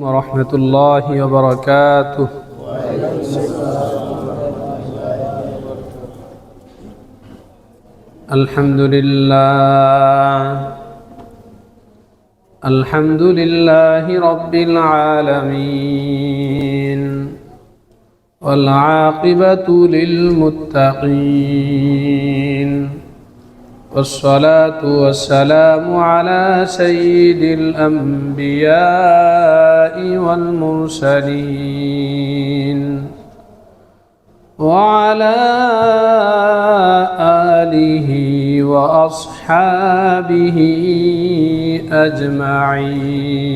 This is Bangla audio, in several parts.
ورحمة الله وبركاته. الحمد لله رب العالمين، والعاقبة للمتقين، والصلاة والسلام على سيد الأنبياء والمرسلين وعلى آله وأصحابه أجمعين.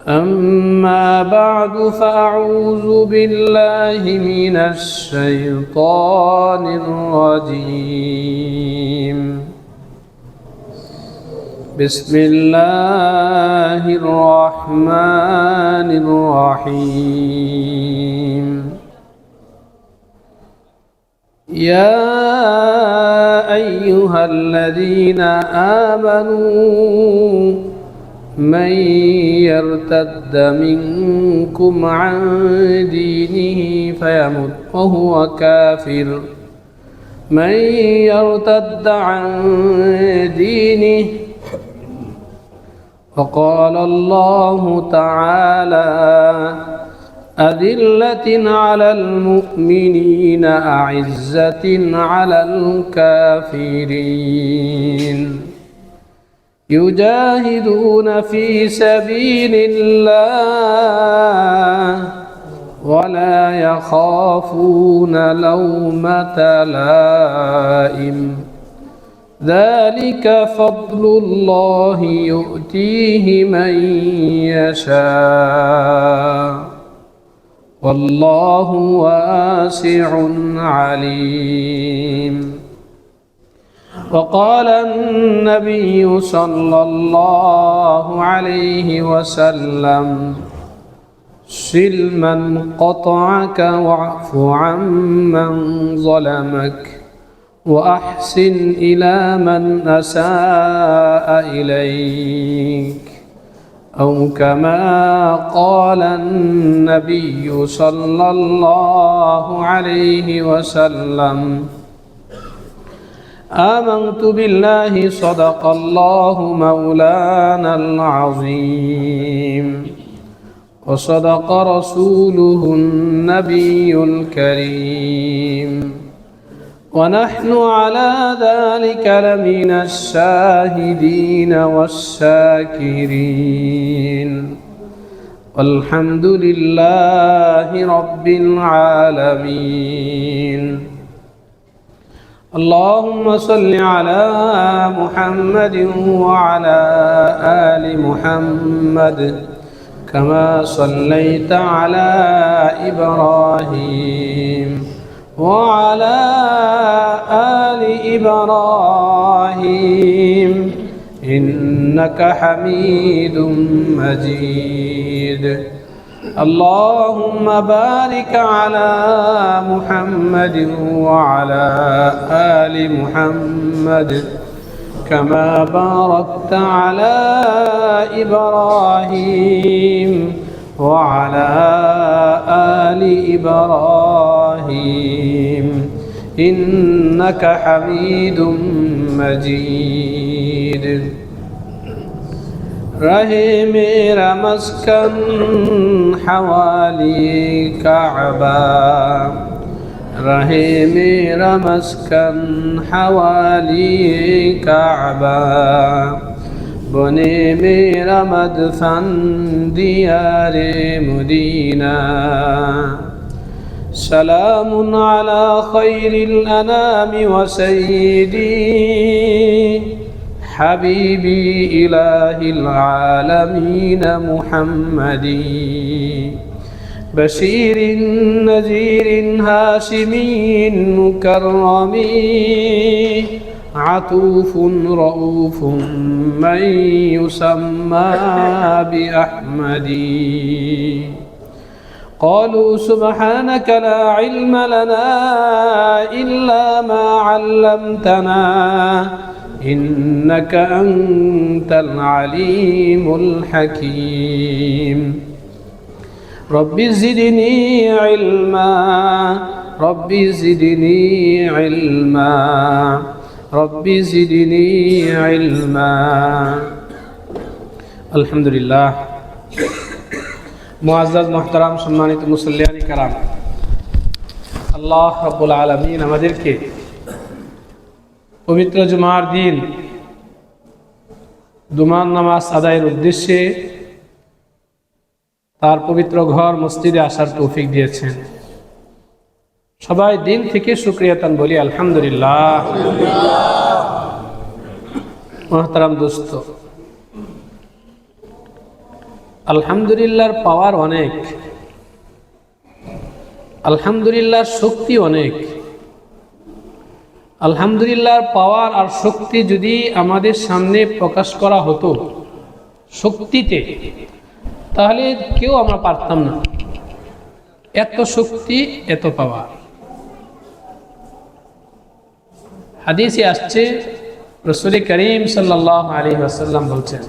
أما بعد، فأعوذ بالله من الشيطان الرجيم. بسم الله الرحمن الرحيم. يا أيها الذين آمنوا من يرتد منكم عن دينه فيمت وهو كافر، من يرتد عن دينه، وقال الله تعالى: أذلة على المؤمنين أعزة على الكافرين، يجاهدون في سبيل الله ولا يخافون لومة لائم، ذلك فضل الله يؤتيه من يشاء، والله واسع عليم. وقال النبي صلى الله عليه وسلم: صل من قطعك واعف عمن ظلمك وأحسن إلى من أساء إليك، أو كما قال النبي صلى الله عليه وسلم. آمنت بالله، صدق الله مولانا العظيم، وصدق رسوله النبي الكريم، ونحن على ذلك لمن الشاهدين والشاكرين، والحمد لله رب العالمين. اللهم صل على محمد وعلى آل محمد، كما صليت على إبراهيم وعلى آل إبراهيم إنك حميد مجيد. اللهم بارك على محمد وعلى آل محمد، كما باركت على إبراهيم وعلى آل إبراهيم إنك حميد مجيد. رہے میرا مسکن حوالی کعبہ، رہے میرا مسکن حوالی کعبہ، بنے میرا مدفن دیار مدینہ. سلام على خير الأنام وسيدي حبيبي إله العالمين محمد، بشير نذير هاشمي مكرم، عطوف رؤوف من يسمى بأحمد. قالوا سبحانك لا علم لنا إلا ما علمتنا إنك أنت العليم الحكيم رب زدني علما رب زدني علما رب زدني علما الحمد لله মুআজ্জাজ মুহতারাম সম্মানিত মুসল্লিয়ান কিরাম, আল্লাহ রাব্বুল আলামিন আমাদেরকে পবিত্র জুমার দিন জুমার নামাজ আদায়ের উদ্দেশ্যে তার পবিত্র ঘর মসজিদে আসার তৌফিক দিয়েছেন। সবাই দিন থেকে শুকরিয়া তান বলি আলহামদুলিল্লাহ। মুহতারাম দোস্ত, আলহামদুলিল্লাহর পাওয়ার অনেক, আলহামদুলিল্লাহর শক্তি অনেক। আলহামদুলিল্লাহর পাওয়ার আর শক্তি যদি আমাদের সামনে প্রকাশ করা হতো শক্তিতে, তাহলে কেউ আমরা পারতাম না। এত শক্তি, এত পাওয়ার। হাদিসে আসছে, রাসূল করিম সাল্লাল্লাহু আলাইহি ওয়াসাল্লাম বলছেন,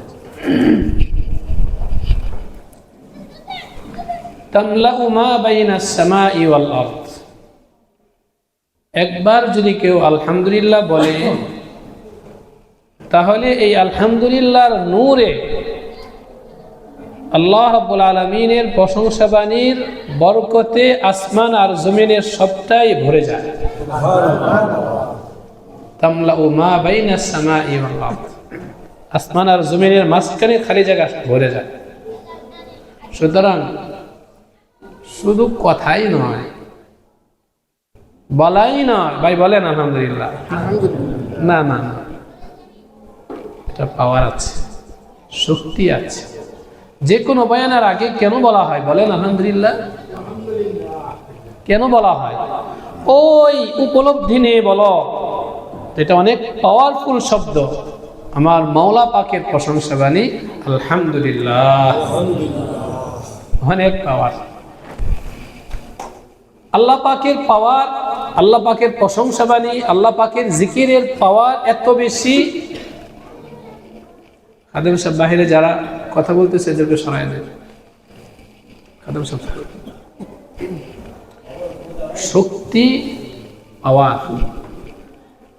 তামলাউ মা বাইনাস সামাই ওয়াল আরদ। একবার যদি কেউ আলহামদুলিল্লাহ বলে, তাহলে এই আলহামদুলিল্লাহর নূরে আল্লাহ রাব্বুল আলামিনের প্রশংসা বাণীর বরকতে আসমান আর জমিনের সবটাই ভরে যায়। তামলাউ মা বাইনাস সামাই ওয়াল আরদ, আসমান আর জমিনের মাঝখানে খালি জায়গা ভরে যায়। সুতরাং শুধু কথাই নয়, বলাই নয়, ভাই বলেন আলহামদুলিল্লাহ। না না না, এটা পাওয়ার আছে, শক্তি আছে। যে কোনো বয়ানের আগে কেন বলা হয় বলেন আলহামদুলিল্লাহ? কেন বলা হয়? ওই উপলব্ধি নিয়ে বলো, এটা অনেক পাওয়ারফুল শব্দ। আমার মাওলা পাকের প্রশংসা বাণী আলহামদুলিল্লাহ, অনেক পাওয়ার। আল্লাহ পাকের পাওয়ার, আল্লাহ পাকের প্রশংসা বাণী, আল্লাহ পাকের জিকিরের পাওয়ার এত বেশি। খাদেম সাহেব বাহিরে যারা কথা বলতেছে এদেরকে সরাই দেয়। খাদেম সাহেব শক্তি, পাওয়ার।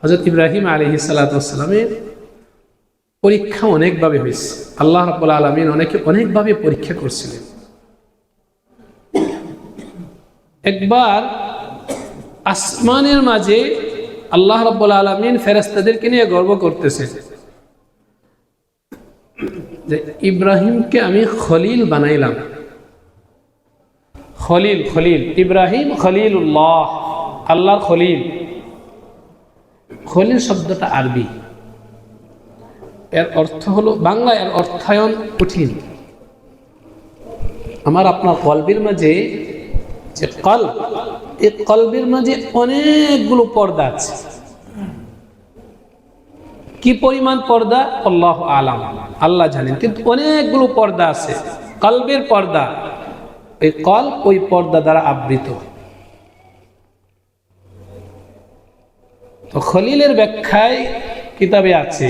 হযরত ইব্রাহিম আলাইহিস সালাতু ওয়াস সালামের পরীক্ষা অনেকভাবে হয়েছে। আল্লাহ রাব্বুল আলামিন অনেকভাবে পরীক্ষা করছিলেন। একবার আসমানের মাঝে আল্লাহ রাব্বুল আলামিন ফেরেশতাদেরকে নিয়ে গর্ব করতেছেন যে ইব্রাহিমকে আমি খলিল বানাইলাম। খলিল, খলিল, ইব্রাহিম খলিলুল্লাহ, আল্লাহর খলিল। খলিল শব্দটা আরবি, এর অর্থ হলো, বাংলা এর অর্থায়ন কঠিন। আমার আপনার কলবের মাঝে যে কলব, এই কলবের মাঝে অনেকগুলো পর্দা আছে। কি পরিমাণ পর্দা আল্লাহু আলাম, আল্লাহ জানেন, কিন্তু অনেকগুলো পর্দা আছে। কলবের পর্দা, এই কলব ওই পর্দা দ্বারা আবৃত। তো খলিলের ব্যাখ্যায় কিতাবে আছে,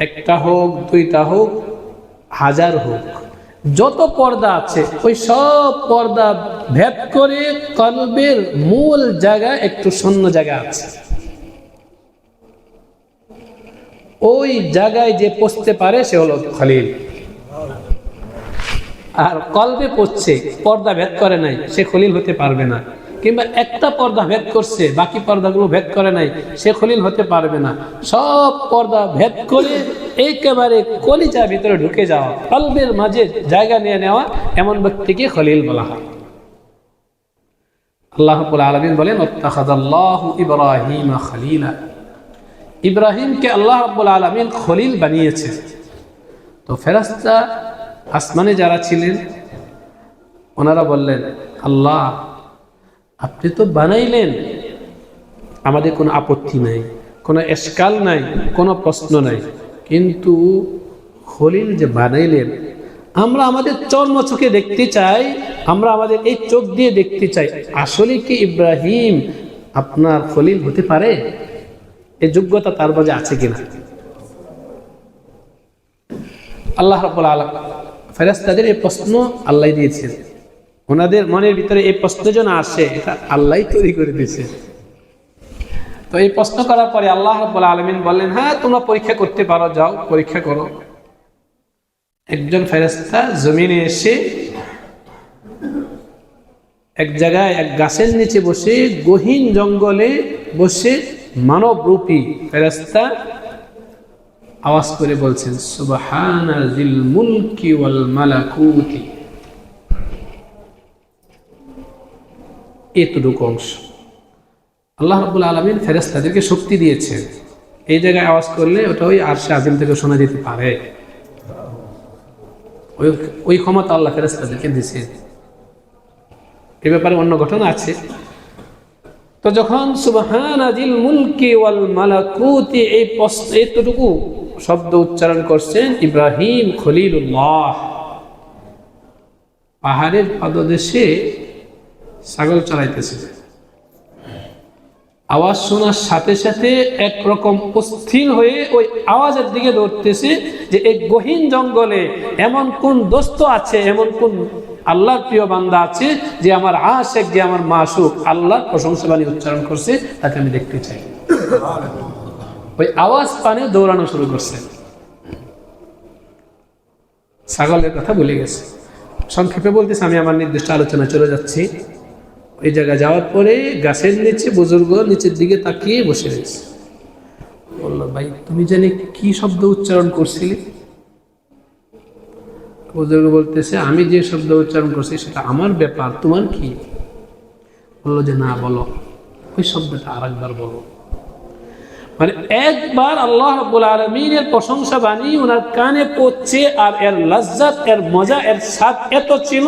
একটা হোক, দুইটা হোক, হাজার হোক, যত পর্দা আছে ওই সব পর্দা ভেদ করে কলবের মূল জায়গা একটু শূন্য জায়গা আছে। ওই জায়গায় যে পৌঁছতে পারে সে হলো খলিল। আর কলবে পৌঁছছে, পর্দা ভেদ করে নাই, সে খলিল হতে পারবে না। কিংবা একটা পর্দা ভেদ করছে, বাকি পর্দাগুলো ভেদ করে নাই, সে খলিল হতে পারবে না। সব পর্দা ভেদ করে একেবারে কলিজার ভিতরে ঢুকে যাওয়া, কলবের মাঝে জায়গা নিয়ে নেওয়া, এমন ব্যক্তিকে খলিল বলা হয়। আল্লাহ রাব্বুল আলামিন বলেন, ওয়াত্তাখাযাল্লাহু ইব্রাহিমা খলিলা। ইব্রাহিমকে আল্লাহ রাব্বুল আলামিন খলিল বানিয়েছে। তো ফেরেশতা আসমানে যারা ছিলেন ওনারা বললেন, আল্লাহ আপনি তো বানাইলেন, আমাদের কোনো আপত্তি নাই, কোনো এশকাল নাই, কোনো প্রশ্ন নাই, কিন্তু খলিল যে বানাইলেন, আমরা আমাদের চর্ম চোখে দেখতে চাই, আমরা আমাদের এই চোখ দিয়ে দেখতে চাই, আসলে কি ইব্রাহিম আপনার খলিল হতে পারে? এই যোগ্যতা তার মাঝে আছে কিনা। আল্লাহ রাব্বুল আলামিন ফেরেশতাদের এই প্রশ্ন আল্লাহ দিয়েছেন, ওনাদের মনের ভিতরে এই প্রশ্ন যেন আসে এটা আল্লাহ তৈরি করে দিয়েছে। তো এই প্রশ্ন করার পরে আল্লাহ রাব্বুল আলামিন বললেন, হ্যাঁ তোমরা পরীক্ষা করতে পারো, যাও পরীক্ষা করো। একজন ফেরেশতা জমিনে এসে এক জায়গায় এক গাছের নিচে বসে, গহীন জঙ্গলে বসে মানব রূপী ফেরেশতা আওয়াজ করে বলছেন, সুবহানা যিল মুলকি ওয়াল মালাকুতি। এতটুকু অংশ আল্লাহ রাব্বুল আলামিন ফেরেশতাদেরকে শক্তি দিয়েছেন, এই জায়গায় আওয়াজ করলে ওটা ওই আরশে আজিম থেকে শোনা যেতে পারে। ওই ক্ষমতা আল্লাহ ফেরেশতাদেরকে দিয়েছেন। এই ব্যাপারে অন্য ঘটনা আছে। তো যখন সুবহানা যিল মুলকি ওয়াল মালাকুতি এই এতটুকু শব্দ উচ্চারণ করছেন ইব্রাহিম খলিলুল্লাহ, পাহাড়ের পাদদেশে ছাগল চড়াইতেছে। আওয়াজ শোনার সাথে সাথে একরকম অস্থির হয়ে ওই আওয়াজের দিকে দৌড়তেছে যে এই গহীন জঙ্গলে এমন কোন দোস্ত আছে, এমন কোন আল্লাহর প্রিয় বান্দা আছে যে আমার আশিক, যে আমার মাশুক আল্লাহর প্রশংসা বাণী উচ্চারণ করছে, তাকে আমি দেখতে চাই। ওই আওয়াজ পানে দৌড়ানো শুরু করছে। ছাগলের কথা ভুলে গেছে। সংক্ষেপে বলতেছে, আমি আমার নির্দিষ্ট আলোচনা চলে যাচ্ছি। ওই জায়গায় যাওয়ার পরে গাছের নিচে বুজুর্গ নিচের দিকে তাকিয়ে বসে রয়েছে। বললো, ভাই তুমি জানি কি শব্দ উচ্চারণ করছিলি? বুজুর্গ বলতেছে, আমি যে শব্দ উচ্চারণ করছি সেটা আমার ব্যাপার, তোমার কি? বললো যে না, বলো ওই শব্দটা আরেকবার বলো। মানে একবার আল্লাহ রাব্বুল আলামিনের প্রশংসা বাণী ওনার কানে পৌঁছে, আর এর লজ্জাত, এর মজা, এর স্বাদ এত ছিল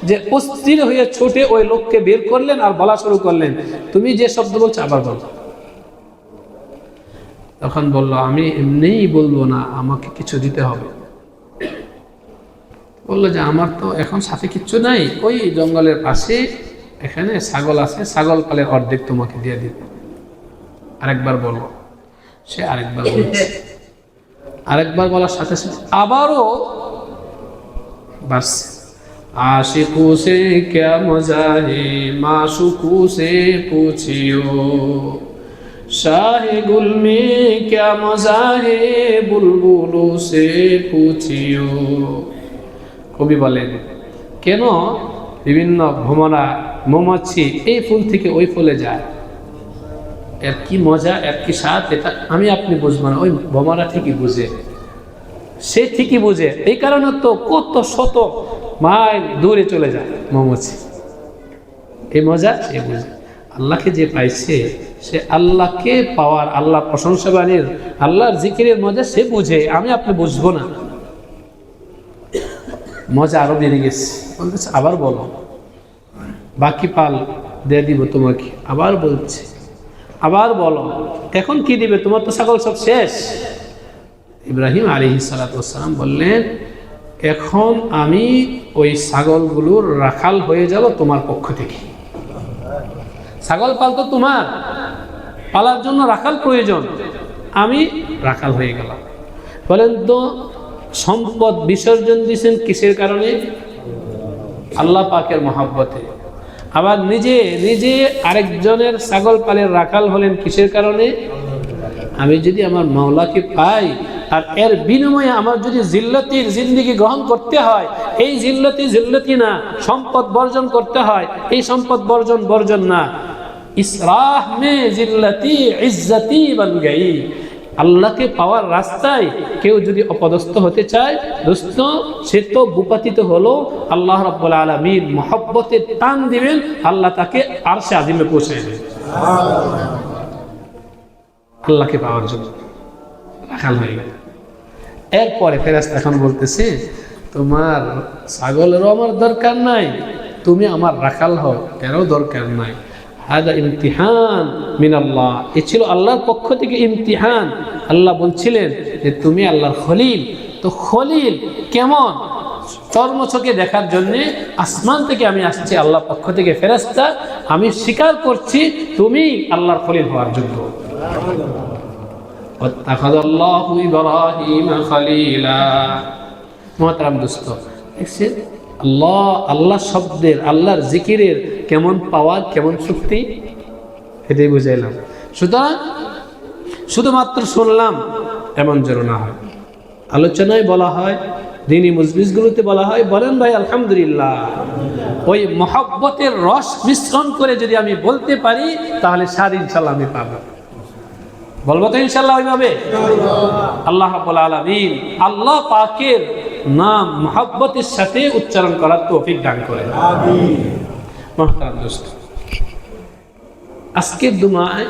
যে অস্থির হয়ে ছুটে ওই লোককে বের করলেন আর বলা শুরু করলেন, তুমি যে শব্দ বলছো আবার বলো। তখন বললো, আমি এমনিই বলবো না, আমাকে কিছু দিতে হবে। বললো যে আমার তো এখন সাথে কিচ্ছু নাই, ওই জঙ্গলের পাশে এখানে ছাগল আছে, ছাগল পালের অর্ধেক তোমাকে দিয়ে দিব। আরেকবার বলো। সে আরেকবার বলছে। আরেকবার বলার সাথে সাথে আবারও বাড়ছে। आशिकों से क्या मजा है माशूकों से पूछियो, शाह गुल में क्या मजा है बुलबुलों से पूछियो। কবি বলেন, কেন বিভিন্ন ভ্রমরা মৌমাছি এই ফুল থেকে ওই ফুলে যায়, এর কি মজা, এর কি স্বাদ, এটা আমি আপনি বুঝবো না, ওই ভ্রমরা ঠিকই বুঝে, সে ঠিকই বুঝে। এই কারণে তো কত শত মাইল দূরে চলে যায় মৌমাছি, এই মজা সে বুঝে। আল্লাহকে যে পাইছে সে আল্লাহকে পাওয়ার, আল্লাহর প্রশংসা বাণীর, আল্লাহর জিকিরের মজা সে বুঝে, আমি আপনি বুঝবো না। মজা আরো বেড়ে গেছে। বলতেছে আবার বলো, বাকি পাল দিয়ে দিব তোমাকে। আবার বলছে, আবার বলো, এখন কি দিবে? তোমার তো ছাগল সব শেষ। ইব্রাহিম আলাইহিস সালাতু ওয়াস সালাম বললেন, এখন আমি ওই ছাগলগুলোর রাখাল হয়ে যাব তোমার পক্ষ থেকে। ছাগল পাল তো তোমার, পালার জন্য রাখাল প্রয়োজন, আমি রাখাল হয়ে গেলাম। বলেন তো, সম্পদ বিসর্জন দিয়েছেন কিসের কারণে? আল্লাহ পাকের মহব্বতে। আবার নিজে নিজে আরেকজনের ছাগল পালের রাখাল হলেন কিসের কারণে? আমি যদি আমার মাওলাকে পাই আর এর বিনিময়ে আমার যদি জিল্লতির জিন্দেগি গ্রহণ করতে হয়, এই জিল্লতি না, সম্পদ বর্জন করতে হয়, এই সম্পদ বর্জন না, ইসরাহ মে জিল্লতি ইজ্জতি বন গই। আল্লাহকে পাওয়ার রাস্তায় কেউ যদি অপদস্থ হতে চায়, দোস্ত সে তো ভূপাতিত হলো, আল্লাহ রাব্বুল আলামিন মহব্বতে টান দিবেন, আল্লাহ তাকে আরশে আজিমে পৌঁছে দেবেন। আল্লাহকে পাওয়ার জন্য রাখাল হয়ে গেল। এরপরে ফেরেশতা এখন বলতেছে, তোমার ছাগলেরও আমার দরকার নাই, তুমি আমার রাখাল হও এরও দরকার নাই। হাদা ইমতিহান মিনাল্লাহ, এ ছিল আল্লাহর পক্ষ থেকে ইমতিহান। আল্লাহ বলছিলেন যে তুমি আল্লাহর খলিল। তো খলিল কেমন? চর্মচোখে দেখার জন্যে আসমান থেকে আমি আসছি, আল্লাহর পক্ষ থেকে ফেরেশতা, আমি স্বীকার করছি তুমি আল্লাহর খলিল হওয়ার যোগ্য। ওয়াত্তাখাযাল্লাহু ইব্রাহিমা খলীলা। মুহতারাম দোস্ত, দেখছেন আল্লাহ, আল্লাহ শব্দের, আল্লাহর জিকিরের কেমন পাওয়ার, কেমন শক্তি, এটাই বুঝাইলাম। সুতরাং শুধুমাত্র শুনলাম এমন যেন না হয়। আলোচনায় বলা হয়, দিনী মজলিসগুলোতে বলা হয়, বলেন ভাই আলহামদুলিল্লাহ। ওই মহব্বতের রস মিশ্রণ করে যদি আমি বলতে পারি তাহলে স্বাদ ইনশাল্লাহ আমি পাবো। বলবো তো ইনশাল্লাহ ওইভাবে? আল্লাহ রাব্বুল আলামিন আল্লাহ পাকের নাম মহব্বতের সাথে উচ্চারণ করার তৌফিক দান করেন। আমিন। মুহতারাম দোস্ত, আজকের দুমায়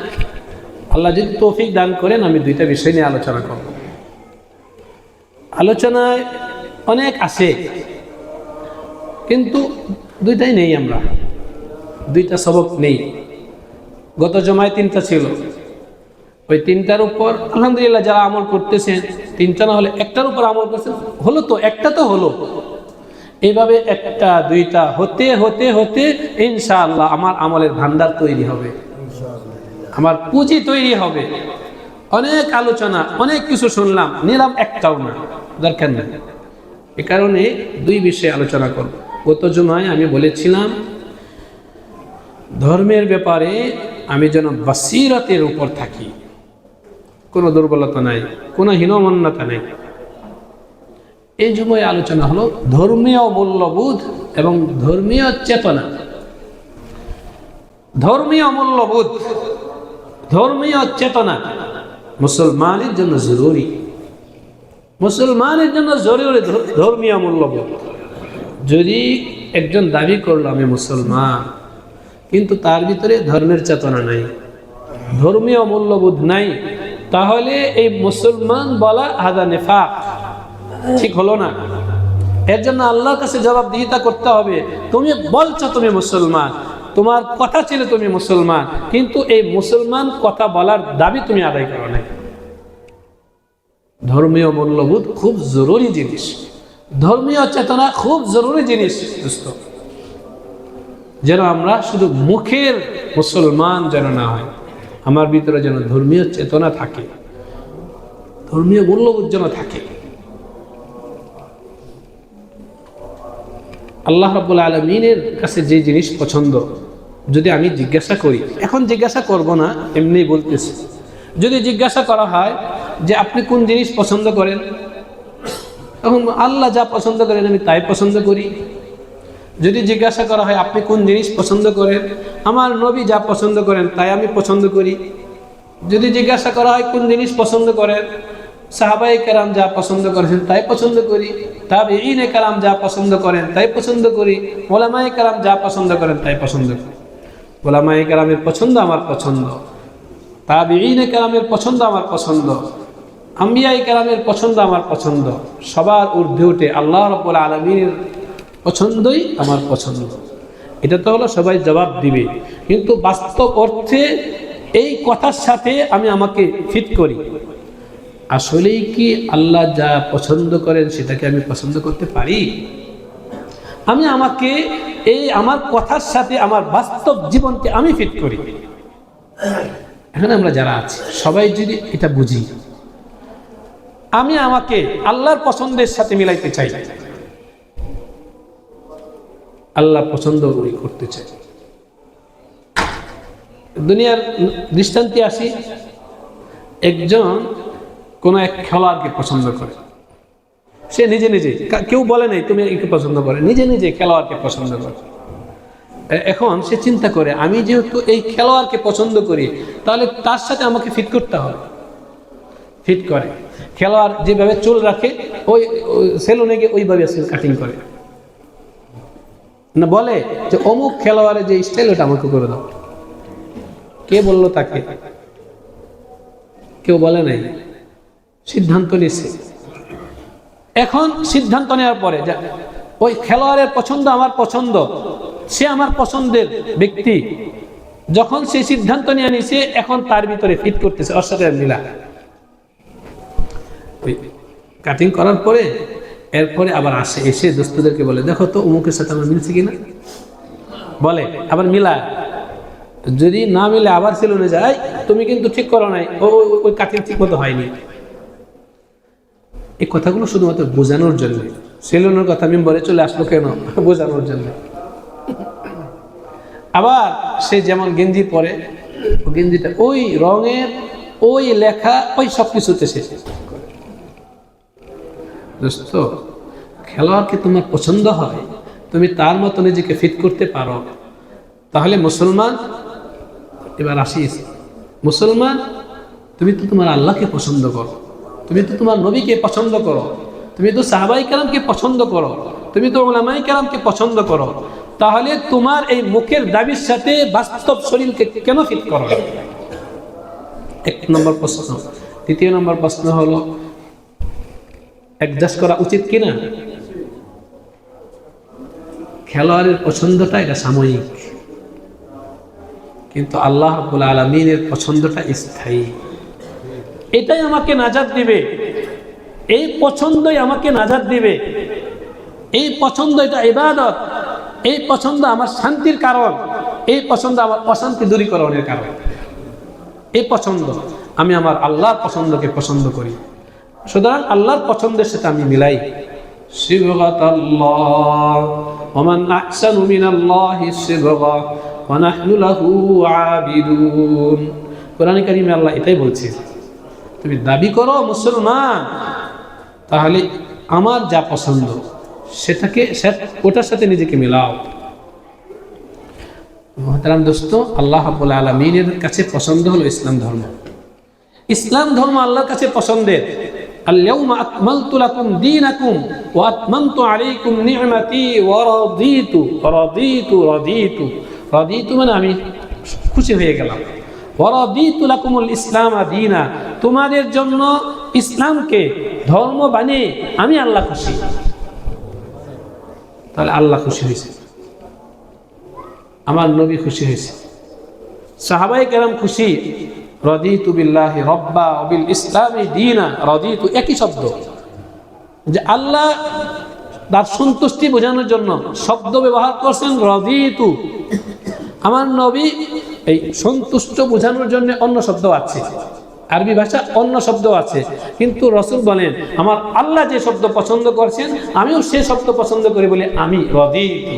আল্লাহ যদি তৌফিক দান করেন আমি দুইটা বিষয় নিয়ে আলোচনা করব। আলোচনায় অনেক আছে, কিন্তু দুইটাই নেই, আমরা দুইটা সবক নেই। গত জমায় তিনটা ছিল, ওই তিনটার উপর আলহামদুলিল্লাহ যারা আমল করতেছেন, তিনটা না হলে একটার উপর আমল করছেন, হলো তো একটা তো হলো। এইভাবে একটা দুইটা হতে হতে হতে ইনশাআল্লাহ আমার আমলের ভান্ডার তৈরি হবে, আমার পুঁজি তৈরি হবে। অনেক আলোচনা, অনেক কিছু শুনলাম, নিলাম একটাও না, দরকার নেই। এ কারণে দুই বিষয়ে আলোচনা করব। গত জুমায় আমি বলেছিলাম ধর্মের ব্যাপারে আমি যেন বসিরতের উপর থাকি, কোনো দুর্বলতা নাই, কোনো হীনমন্যতা নেই। এই জুমায় আলোচনা হলো ধর্মীয় মূল্যবোধ এবং ধর্মীয় চেতনা। ধর্মীয় মূল্যবোধ, ধর্মীয় চেতনা মুসলমানের জন্য জরুরি। মুসলমানের জন্য জরুরি ধর্মীয় মূল্যবোধ। যদি একজন দাবি করলো আমি মুসলমান, কিন্তু তার ভিতরে ধর্মের চেতনা নাই, ধর্মীয় মূল্যবোধ নাই, তাহলে এই মুসলমান বলা হাদা নিফাক, ঠিক হলো না। এর জন্য আল্লাহর কাছে জবাবদিহিতা করতে হবে। তুমি বলছো তুমি মুসলমান, তোমার কথা ছিল তুমি মুসলমান, কিন্তু এই মুসলমান কথা বলার দাবি তুমি আদায় করো নাই। ধর্মীয় মূল্যবোধ খুব জরুরি জিনিস, ধর্মীয় চেতনা খুব জরুরি জিনিস দোস্ত। যেন আমরা শুধু মুখের মুসলমান যেন না হয়, আমার ভিতরে যেন ধর্মীয় চেতনা থাকে, ধর্মীয় মূল্যবোধ যেন থাকে। আল্লাহ রাব্বুল আলামিনের কাছে যে জিনিস পছন্দ, যদি আমি জিজ্ঞাসা করি, এখন জিজ্ঞাসা করব না, এমনি বলতেছি, যদি জিজ্ঞাসা করা হয় যে আপনি কোন জিনিস পছন্দ করেন, তখন আল্লাহ যা পছন্দ করেন আমি তাই পছন্দ করি। যদি জিজ্ঞাসা করা হয় আপনি কোন জিনিস পছন্দ করেন, আমার নবী যা পছন্দ করেন তাই আমি পছন্দ করি। যদি জিজ্ঞাসা করা হয় কোন জিনিস পছন্দ করেন, সাহাবায়ে কেরাম যা পছন্দ করেছেন তাই পছন্দ করি, তাবেঈনে কেরাম যা পছন্দ করেন তাই পছন্দ করি, উলামায়ে কেরাম যা পছন্দ করেন তাই পছন্দ করি। উলামায়ে কেরামের পছন্দ আমার পছন্দ, তাবেঈনে কেরামের পছন্দ আমার পছন্দ, আম্বিয়ায়ে কেরামের পছন্দ আমার পছন্দ, সবার ঊর্ধ্বে উঠে আল্লাহ রাব্বুল আলামিনের পছন্দই আমার পছন্দ। এটা তো হলো সবাই জবাব দিবে, কিন্তু বাস্তব অর্থে এই কথার সাথে আমি আমাকে ফিট করি। আসলেই কি আল্লাহ যা পছন্দ করেন সেটাকে আমি পছন্দ করতে পারি? আমি আমাকে এই আমার কথার সাথে আমার বাস্তব জীবনকে আমি ফিট করি। এখানে আমরা যারা আছি সবাই যদি এটা বুঝি, আমি আমাকে আল্লাহর পছন্দের সাথে মিলাইতে চাই, আল্লাহর পছন্দ করতে চাই। দুনিয়ার দৃষ্টান্তে আসি, একজন কোন এক খেলোয়াড়কে পছন্দ করে, সে নিজে নিজে, কেউ বলে নাই তুমি একে পছন্দ করে, নিজে নিজে খেলোয়াড়কে পছন্দ করে। এখন সে চিন্তা করে আমি যেহেতু এই খেলোয়াড়কে পছন্দ করি, তাহলে তার সাথে আমাকে ফিট করতে হবে। ফিট করে, খেলোয়াড় যেভাবে চুল রাখে ওই সেলুনে গিয়ে ওইভাবে কাটিং করে, না বলে যে অমুক খেলোয়াড়ের যে স্টাইল ওটা আমাকে করে দাও। কে বললো তাকে? কেউ বলে নাই, সিদ্ধান্ত নিচ্ছে। এখন সিদ্ধান্ত নেওয়ার পরে ওই খেলোয়াড়ের পছন্দ আমার পছন্দ, সে আমার পছন্দের ব্যক্তি, যখন সে সিদ্ধান্ত নিয়ে নিছে এখন তার ভিতরে ফিট করতেছে, ওর সাথে মিলা ওই কাটিং করার পরে এরপরে আবার আসে, এসে দোস্তদেরকে বলে দেখো তো অমুকের সাথে আমার মিলছে কিনা, বলে আবার মিলা, যদি না মিলে আবার সেলুনে যায়, তুমি কিন্তু ঠিক করো নাই, ওই কাটিং ঠিক মতো হয়নি। এই কথাগুলো শুধুমাত্র বোঝানোর জন্য। সেলুনের কথা মেম্বারে চলে আসলো কেন? বোঝানোর জন্য। আবার সে যেমন গেঞ্জি পরে, গেঞ্জিটা ওই রঙের, ওই লেখা, ওই সব কিছুতে সে। দোস্ত, খেলোয়াড়কে তোমার পছন্দ হয়, তুমি তার মতো নিজেকে ফিট করতে পারো, তাহলে মুসলমান। এবার আসিস, মুসলমান তুমি তো তোমার আল্লাহকে পছন্দ করো, তুমি তো তোমার নবীকে পছন্দ করো, তুমি তো সাহাবাই কেরামকে পছন্দ করো, তুমি তো উলামায়ে কেরামকে পছন্দ করো, তাহলে তোমার এই মুখের দাবির সাথে বাস্তব শরীরকে কেন ফিট করো? এক নম্বর প্রশ্ন। দ্বিতীয় নম্বর প্রশ্ন হলো, অ্যাডজাস্ট করা উচিত কিনা? খেলোয়াড়ের পছন্দটা এটা সাময়িক, কিন্তু আল্লাহ রাব্বুল আলামিনের পছন্দটা স্থায়ী। এটাই আমাকে নাজাত দিবে, এই পছন্দই আমাকে নাজাত দিবে, এই পছন্দ এটা ইবাদত, এই পছন্দ আমার শান্তির কারণ, এই পছন্দ আমার অশান্তি দূরীকরণের কারণ। এই পছন্দ, আমি আমার আল্লাহর পছন্দকে পছন্দ করি, সুতরাং আল্লাহর পছন্দের সাথে আমি মিলাই। সিবগাতাল্লাহ ওয়া মান আহসানু মিনাল্লাহি সিবগা ওয়া নাহনু লাহু আবিদুন। কোরআনে কারিমে আল্লাহ এটাই বলছে, তুমি দাবি করো মুসলমান, তাহলে আমার যা পছন্দ সেটাকে ওটার সাথে নিজেকে মিলাও। মুহতারাম দোস্ত, আল্লাহ রাব্বুল আলামিনের কাছে পছন্দ হলো ইসলাম ধর্ম। ইসলাম ধর্ম আল্লাহর কাছে পছন্দের। আল-ইয়াউমা আকমালতু লাকুম দীনাকুম ওয়া আতমামতু আলাইকুম নি'মাতি ওয়া রাদিতু মানে আমি খুশি হয়ে গেলাম। ওয়া রাদিতু লাকুমুল ইসলাম দীনা, তোমাদের জন্য ইসলামকে ধর্ম বানিয়ে আমি আল্লাহ খুশি। তাহলে আল্লাহ খুশি হয়েছে, আমার নবী খুশি হয়েছে, সাহাবায়ে কেরাম খুশি। রাদিতু বিল্লাহি রাব্বা ওয়া বিল ইসলামি দীনা। রাদিতু একই শব্দ, যে আল্লাহ তার সন্তুষ্টি বোঝানোর জন্য শব্দ ব্যবহার করছেন রাদিতু। আমার নবী এই সন্তুষ্ট বোঝানোর জন্য অন্য শব্দ আছে, আরবি ভাষা অন্য শব্দ আছে, কিন্তু রাসূল বলেন আমার আল্লাহ যে শব্দ পছন্দ করছেন আমিও সেই শব্দ পছন্দ করি বলে আমি রাদিতু।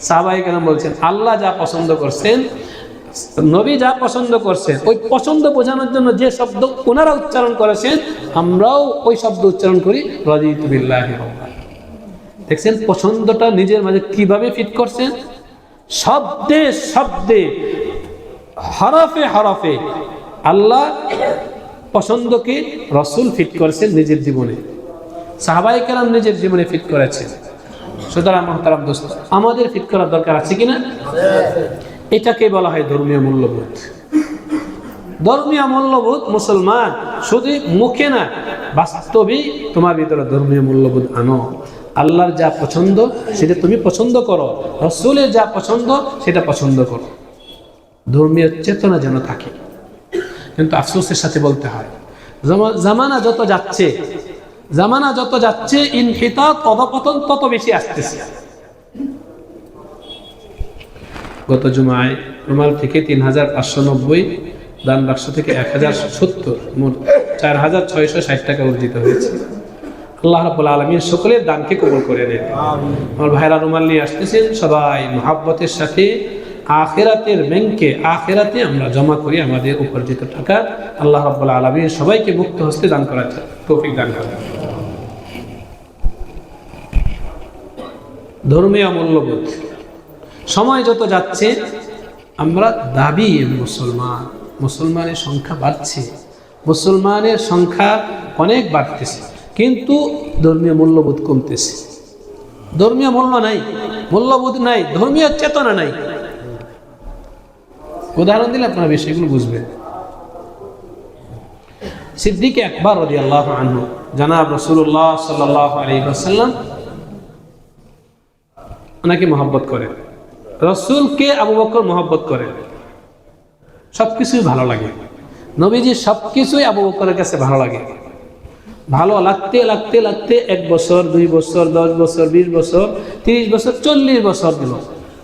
সাহাবায়ে কেরাম বলছেন আল্লাহ যা পছন্দ করছেন, নবী যা পছন্দ করছেন, ওই পছন্দ বোঝানোর জন্য যে শব্দ ওনারা উচ্চারণ করেছেন আমরাও ওই শব্দ উচ্চারণ করি, রাদিতু বিল্লাহি রাব্বা। দেখছেন পছন্দটা নিজের মাঝে কিভাবে ফিট করছেন, শব্দে শব্দে, হরফে হরফে আল্লাহ পছন্দকে রাসূল ফিট করেছেন নিজের জীবনে, সাহাবায়ে কেরাম নিজের জীবনে ফিট করেছেন। সুতরাং মুহতারাম দোস্ত, আমাদের ফিট করার দরকার আছে কিনা? এটাকে বলা হয় ধর্মীয় মূল্যবোধ। ধর্মীয় মূল্যবোধ মুসলমান শুধু মুখে না, বাস্তবেই তোমার ভিতরে ধর্মীয় মূল্যবোধ আনো। আল্লাহর যা পছন্দ সেটা তুমি পছন্দ করো, রাসূলের যা পছন্দ সেটা পছন্দ করো, ধর্মীয় চেতনা যেন থাকে। কিন্তু আফসোসের সাথে বলতে হয়, জামানা যত যাচ্ছে ইনহিতাত, অধপতন তত বেশি আসতেছে। গত জুমায় রুমাল থেকে ৩৫৯০, দান বাক্স থেকে ১০৭০, মোট ৪৬৬০ টাকা অর্জিত হয়েছে। আল্লাহ রাব্বুল আলামিন সকলের দানকে কবুল করে নেন। আমার ভাইরা রুমাল নিয়ে আসতেছেন, সবাই মহাব্বতের সাথে আখিরাতের ব্যাংকে, আখিরাতে আমরা জমা করি আমাদের উপার্জিত টাকা। আল্লাহ রাব্বুল আলামিন সবাইকে মুক্ত হস্তে দান করার তৌফিক দান করেন। ধর্মীয় মূল্যবোধ, সময় যত যাচ্ছে আমরা দাবি মুসলমানের সংখ্যা বাড়ছে, মুসলমানের সংখ্যা অনেক বাড়তেছে, কিন্তু ধর্মীয় মূল্যবোধ কমতেছে। ধর্মীয় মূল্যবোধ নাই, ধর্মীয় চেতনা নাই। উদাহরণ দিলে আপনারা বেশি এগুলো বুঝবেন। সিদ্দিক আকবর রাদিয়াল্লাহু আনহু, জনাব রাসূলুল্লাহ সাল্লাল্লাহু আলাইহি ওয়াসাল্লাম ওনাকে মহব্বত করেন, রাসূলকে আবু বকর মহব্বত করেন, সবকিছুই ভালো লাগে, নবীজি সবকিছুই আবু বকরের কাছে ভালো লাগে। ভালো লাগতে লাগতে লাগতে 1 বছর, 2 বছর, 10 বছর, 20 বছর, 30 বছর, 40 বছর গেল।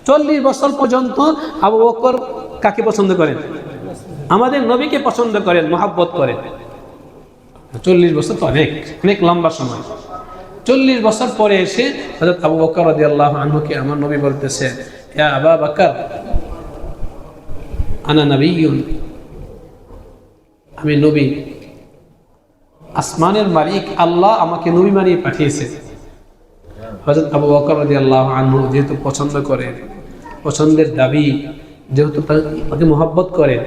40 বছর পর্যন্ত আবু বকর কাকে পছন্দ করেন? আমাদের নবীকে পছন্দ করেন, মহব্বত করেন। 40 বছর তো অনেক অনেক লম্বা সময়। 40 বছর পরে এসে হযরত আবু বকর রাদিয়াল্লাহু আনহুকে আমার নবী বলতেছে, ইয়া আবা বকর আনা নবিয়্যুন, আমি নবী, আসমানের মালিক আল্লাহ আমাকে নবী বানিয়ে পাঠিয়েছে। হযরত আবু বকর রাদিয়াল্লাহু আনহু যেহেতু পছন্দ করেন, পছন্দের দাবি, যেহেতু তাকে মহব্বত করেন,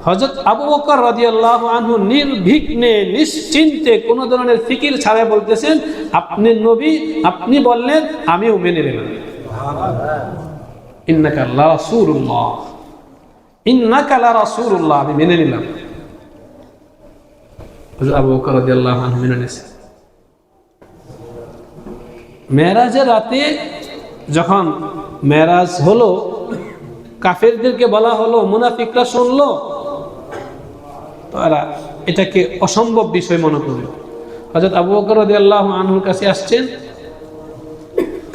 হযরত আবু বকর রাদিয়াল্লাহু আনহু নির্বিঘ্নে নিশ্চিন্তে কোনো ধরনের ফিকির ছাড়াই বলতেছেন, আপনি নবী, আপনি বললেন, আমিও মেনে নিলাম। ইন্নাকা লা রাসূলুল্লাহ, ইন্নাকা লা রাসূলুল্লাহ, আমি মেনে নিলাম। হযরত আবু বকর রাদিয়াল্লাহু আনহু মেনে নিয়েছেন। মেরাজের রাতে যখন মেরাজ হলো, কাফেরদেরকে বলা হলো, মুনাফিকরা শুনলো, তারা এটাকে অসম্ভব বিষয় মনে করলো। হযরত আবু বকর রাদিয়াল্লাহু আনহুর কাছে আসছেন,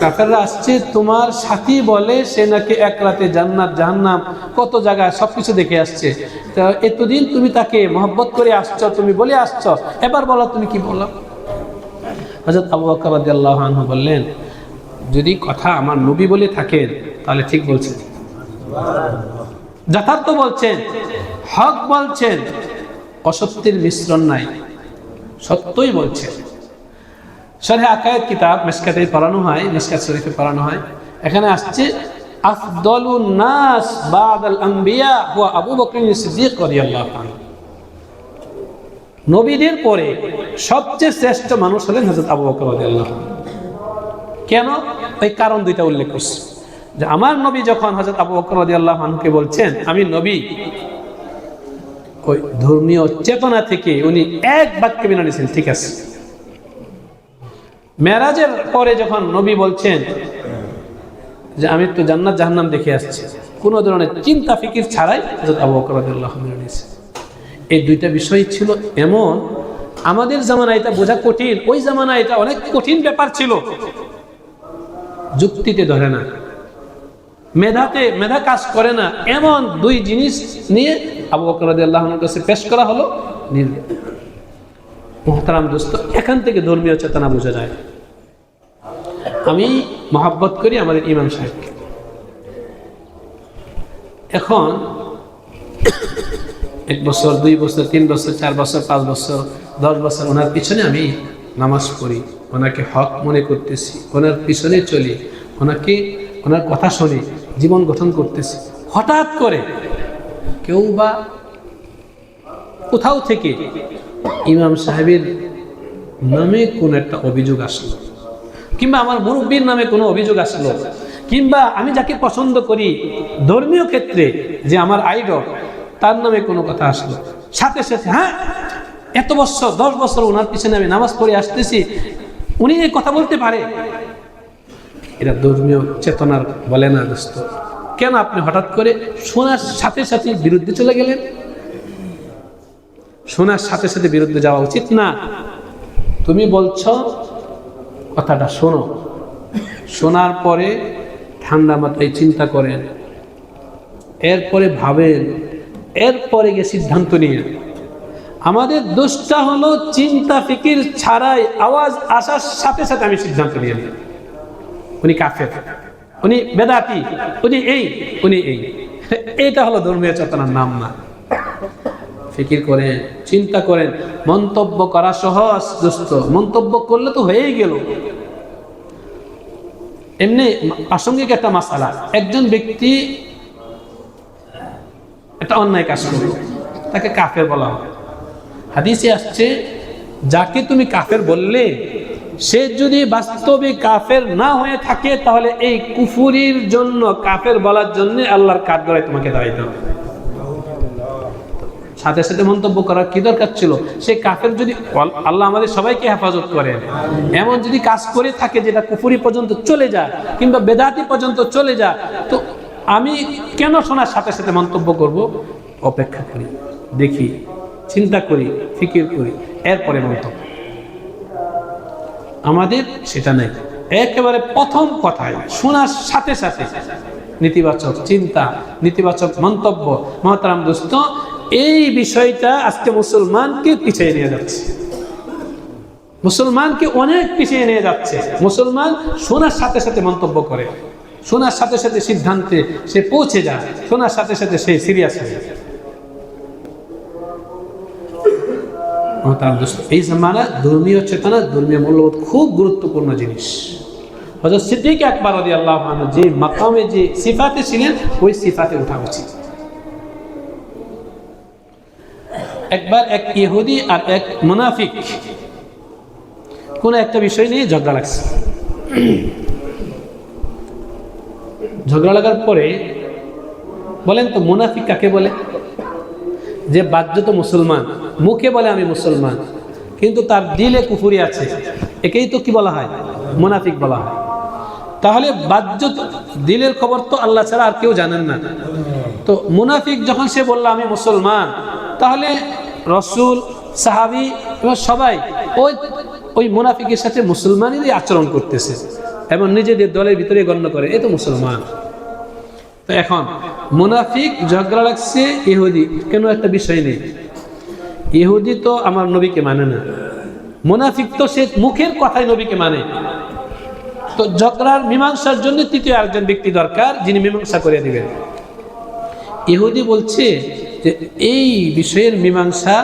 কাফেররা আসছে, তোমার সাথী বলে সে নাকি এক রাতে জান্নাত জাহান্নাম কত জায়গায় সবকিছু দেখে আসছে, তা এতদিন তুমি তাকে মহব্বত করে আসছো, তুমি বলে আসছো, এবার বলো তুমি কি বলো? হযরত আবু বকর রাদিয়াল্লাহু আনহু বললেন, যদি কথা আমার নবী বলে থাকেন তাহলে ঠিক বলছেন, যথার্থ বলছেন, হক বলছেন, অসত্যের মিশ্রণ নাই, সত্যই বলছেন। শরহে আকায়েদ কিতাব মিশকাতে পড়ানো হয়, মিশকাত শরীফে পড়ানো হয়, এখানে আসছে আফদলুন নাস বাদাল আম্বিয়া হুয়া আবু বকর সিদ্দিক রাদিয়াল্লাহু আনহু, নবীদের পরে সবচেয়ে শ্রেষ্ঠ মানুষ হলেন হযরত আবু বকর রাদিয়াল্লাহু আনহু। কেন? এই কারণ দুইটা উল্লেখ করছে, যে আমার নবী যখন হযরত আবু বকর রাদিয়াল্লাহু আনহুকে বলছেন আমি নবী, ওই ধর্মীয় চেতনা থেকে উনি এক বাক্যে মেনে নিয়েছেন, ঠিক আছে। মেরাজের পরে যখন নবী বলছেন যে আমি তো জান্নাত জাহান্নাম দেখে আসছি, কোনো ধরনের চিন্তা ফিকির ছাড়াই হযরত আবু বকর রাদিয়াল্লাহু আনহু মেনে নিয়েছেন। এই দুইটা বিষয় ছিল এমন, আমাদের জামানায় এটা বোঝা কঠিন, ওই জামানায় এটা অনেক কঠিন ব্যাপার ছিল। যুক্তিতে ধরে না, মেধা কাজ করে না, এমন দুই জিনিস নিয়ে আবু বকর রাদিয়াল্লাহু আনহুর কাছে পেশ করা হলো। মুহতারাম দোস্ত, এখান থেকে ধর্মীয় চেতনা বোঝা যায়। আমি মহব্বত করি আমাদের ইমাম সাহেবকে। এখন 1 বছর 2 বছর 3 বছর 4 বছর 5 বছর 10 বছর ওনার পিছনে আমি নামাজ পড়ি, ওনাকে হক মনে করতেছি, ওনার পিছনে চলি, ওনার কথা শুনি, জীবন গঠন করতেছি। হঠাৎ করে কেউ বা কোথাও থেকে ইমাম সাহেবের নামে কোন একটা অভিযোগ আসলো, কিংবা আমার মুরব্বীর নামে কোনো অভিযোগ আসলো, কিংবা আমি যাকে পছন্দ করি ধর্মীয় ক্ষেত্রে যে আমার আইডল, তার নামে কোনো কথা আসলো, সাথে সাথে হ্যাঁ এত বছর 10 বছর ওনার পিছনে আমি নামাজ পড়ে আসতেছি, উনি এই কথা বলতে পারে? এটা ধর্মীয় চেতনার বলে না দোস্ত। কেন আপনি হঠাৎ করে শোনার সাথে সাথে বিরুদ্ধে চলে গেলেন? শোনার সাথে সাথে বিরুদ্ধে যাওয়া উচিত না। তুমি বলছো, কথাটা শোনো, শোনার পরে ঠান্ডা মাথায় চিন্তা করেন, এরপরে ভাবেন, এরপরে গিয়ে সিদ্ধান্ত নিয়ে। আমাদের দোষটা হলো চিন্তা ফিকির ছাড়াই আওয়াজ আসার সাথে সাথে আমি সিদ্ধান্ত নিয়ে নিই, উনি কাফের, উনি বেদাতি, উনি এই। এটা হলো ধর্মীয় চেতনার নাম না। ফিকির করেন, চিন্তা করেন। মন্তব্য করা সহজ দোস্ত, মন্তব্য করলে তো হয়েই গেল। এমনি প্রাসঙ্গিক একটা মাসালা, একজন ব্যক্তি একটা অন্যায় কাজ করল, তাকে কাফের বলা হয়। হাদিসে আসছে, যাকে তুমি কাফের বললে সে যদি বাস্তবে কাফের না হয়ে থাকে, তাহলে এই কুফুরির জন্য, কাফের বলার জন্য আল্লাহর কাঠগড়ায় তোমাকে দাঁড়াইতে হবে। সাথে সাথে মন্তব্য করার কি দরকার ছিল? সে কাফের যদি, আল্লাহ আমাদের সবাইকে হেফাজত করেন, এমন যদি কাজ করে থাকে যেটা কুফুরি পর্যন্ত চলে যায় কিংবা বেদাতি পর্যন্ত চলে যায়, তো আমি কেন শোনার সাথে সাথে মন্তব্য করব? অপেক্ষা করি, দেখি, চিন্তা করি, ফিকির করি, এরপরে মন্তব্য। আমাদের সেটা নেই। একেবারে প্রথম কথায় শোনার সাথে সাথে নেতিবাচক চিন্তা, নেতিবাচক মন্তব্য। মহতারাম দোস্ত, এই বিষয়টা আজকে মুসলমানকে পিছিয়ে নিয়ে যাচ্ছে, মুসলমানকে অনেক পিছিয়ে নিয়ে যাচ্ছে। মুসলমান শোনার সাথে সাথে মন্তব্য করে, শোনার সাথে সাথে সিদ্ধান্তে সে পৌঁছে যায়, শোনার সাথে সাথে সে সিরিয়াস হয়ে যায়। এই জামানা ধর্মীয় চেতনা, ধর্মীয় মূল্যবোধ খুব গুরুত্বপূর্ণ জিনিস। হযরত সিদ্দিক আকবর রাদিয়াল্লাহু আনহু যে মাকামে, যে সিফাতে ছিলেন, ওই সিফাতে ওঠা উচিত। একবার এক ইহুদি আর এক মুনাফিক কোন একটা বিষয় নিয়ে ঝগড়া লাগছে। ঝগড়া লাগার পরে বলেন তো মুনাফিক কাকে বলে? যে বাহ্যত মুসলমান, মুখে বলে আমি মুসলমান, কিন্তু তার দিলে কুফরি আছে, একেই তো কি বলা হয়? মুনাফিক বলা হয়। তাহলে বাহ্যত দিলের খবর তো আল্লাহ ছাড়া আর কেউ জানেন না। তো মুনাফিক যখন সে বলল আমি মুসলমান, তাহলে রসুল, সাহাবী এবং সবাই ওই মুনাফিকের সাথে মুসলমানেরই আচরণ করতেছে এবং নিজেদের দলের ভিতরে গণ্য করে, এ তো মুসলমান। তো এখন মুনাফিক ঝগড়া লাগছে ইহুদি, কেন একটা বিষয় নেই। ইহুদি তো আমার নবীকে মানে না, মুনাফিক তো সে মুখের কথাই নবীকে মানে। তো ঝগড়ার মীমাংসার জন্য তৃতীয় আরেকজন ব্যক্তি দরকার, যিনি মীমাংসা করে দিবেন। ইহুদি বলছে যে এই বিষয়ের মীমাংসা,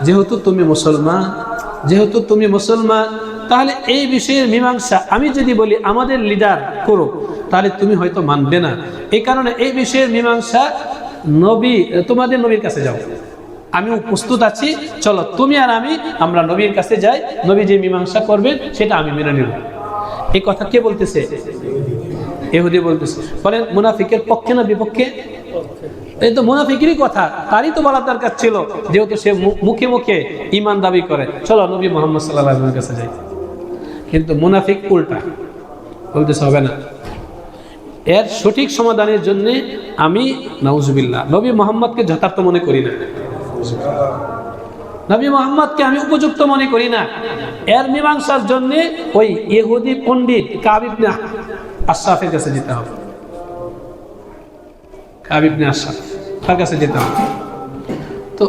যেহেতু তুমি মুসলমান, তাহলে এই বিষয়ের মীমাংসা আমি যদি বলি আমাদের লিডার করো, তাহলে তুমি হয়তো মানবে না। এই কারণে এই বিষয়ের মীমাংসা তোমাদের নবীর কাছে যাও, আমি প্রস্তুত আছি, চলো তুমি আর আমরা নবীর কাছে যাই, নবী যে মীমাংসা করবেন সেটা আমি মেনে নেব। এই কথা কে বলতেছে? ইহুদি বলতেছে। বলেন মুনাফিকের পক্ষে না বিপক্ষে? এই তো মুনাফিকেরই কথা, তারই তো বলার দরকার ছিল, যেহেতু সে মুখে মুখে ঈমান দাবি করে, চলো নবী মুহাম্মদ সাল্লাল্লাহু আলাইহি ওয়াসাল্লামের কাছে যাই। কিন্তু মুনাফিক উল্টা বলতেছে হবে না। এর সঠিক সমাধানের জন্য আমি নাউজুবিল্লাহ নবী মুহাম্মদকে যথার্থ মনে করি না, নবী মুহাম্মদকে আমি উপযুক্ত মনে করি না। এর মীমাংসার জন্য ওই ইহুদি পণ্ডিত কাব ইবনে আশরাফের কাছে যেতে হবে। কাব ইবনে আশরাফ তার কাছে যেতে হবে। তো